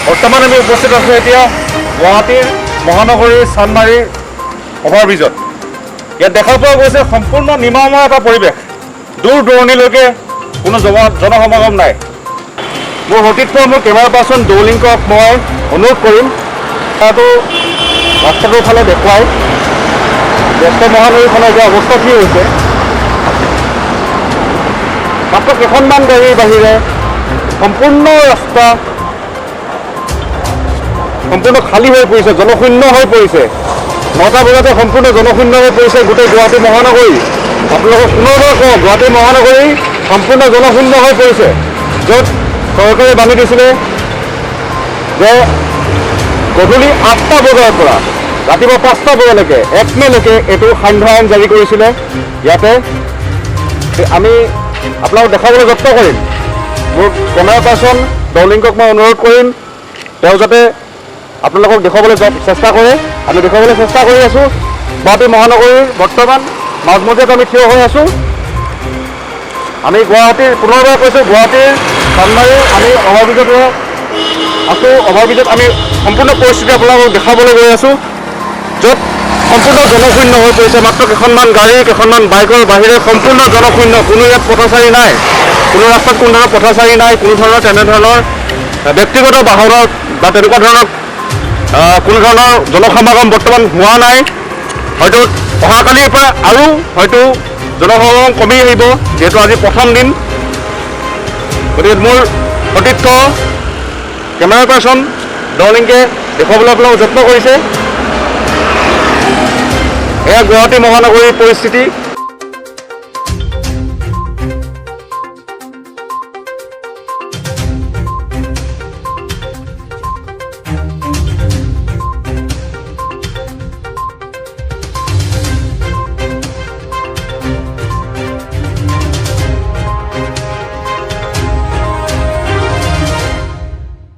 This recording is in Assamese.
বৰ্তমান আমি উপস্থিত আছোঁ এতিয়া গুৱাহাটীৰ মহানগৰীৰ চান্দমাৰীৰ অভাৰব্ৰিজত। ইয়াত দেখা পোৱা গৈছে সম্পূৰ্ণ নিমাময় এটা পৰিৱেশ, দূৰ দূৰণিলৈকে কোনো জনসমাগম নাই। মোৰ সতীৰ্থ মোৰ কেমেৰা পাৰ্চন দৌলিংকক মই অনুৰোধ কৰিম ৰাস্তাটোৰ ফালে দেখুৱাই ব্যস্ত মহানগৰীখনৰ এতিয়া অৱস্থা কি হৈছে। মাত্ৰ কেইখনমান গাড়ীৰ বাহিৰে সম্পূৰ্ণ ৰাস্তা সম্পূৰ্ণ খালী হৈ পৰিছে, জনশূন্য হৈ পৰিছে। 9টা বজাতে সম্পূৰ্ণ জনশূন্য হৈ পৰিছে গোটেই গুৱাহাটী মহানগৰী। আপোনালোকক পুনৰবাৰ কওঁ, গুৱাহাটী মহানগৰী সম্পূৰ্ণ জনশূন্য হৈ পৰিছে, য'ত চৰকাৰে বান্ধি দিছিলে যে গধূলি 8টা বজাৰ পৰা ৰাতিপুৱা 5টা বজালৈকে 1 মেলৈকে এইটো সান্ধ্য আইন জাৰি কৰিছিলে। ইয়াতে আমি আপোনালোকক দেখাবলৈ যত্ন কৰিম। মোৰ কেমেৰা পাৰ্চন দৌলিংকক মই অনুৰোধ কৰিম তেওঁ যাতে আপোনালোকক দেখুৱাবলৈ চেষ্টা কৰে। আমি দেখুৱাবলৈ চেষ্টা কৰি আছোঁ। গুৱাহাটী মহানগৰীৰ বৰ্তমান মাজমজিয়াত আমি থিয় হৈ আছোঁ। আমি গুৱাহাটীৰ পুনৰবাৰ কৈছোঁ গুৱাহাটীৰ চান্দমাৰীৰ আমি অভাৰব্ৰিজত আছোঁ। অভাৰব্ৰিজত আমি সম্পূৰ্ণ পৰিস্থিতি আপোনালোকক দেখাবলৈ গৈ আছোঁ, য'ত সম্পূৰ্ণ জনশূন্য হৈ পৰিছে। মাত্ৰ কেইখনমান গাড়ী কেইখনমান বাইকৰ বাহিৰে সম্পূৰ্ণ জনশূন্য। কোনো ইয়াত পথচাৰী নাই, কোনো ৰাস্তাত কোনো ধৰণৰ পথচাৰী নাই, কোনো ধৰণৰ তেনেধৰণৰ ব্যক্তিগত বাহনৰ বা তেনেকুৱা ধৰণৰ কোনো ধৰণৰ জনসমাগম বৰ্তমান হোৱা নাই। হয়তো অহাকালিৰ পৰা আৰু হয়তো জনসমাগম কমি আহিব, যিহেতু আজি প্ৰথম দিন। গতিকে মোৰ সতীৰ্থ কেমেৰা পাৰ্চন দৌলিংকে দেখুৱাবলৈ আপোনালোকক যত্ন কৰিছে। এয়া গুৱাহাটী মহানগৰীৰ পৰিস্থিতি।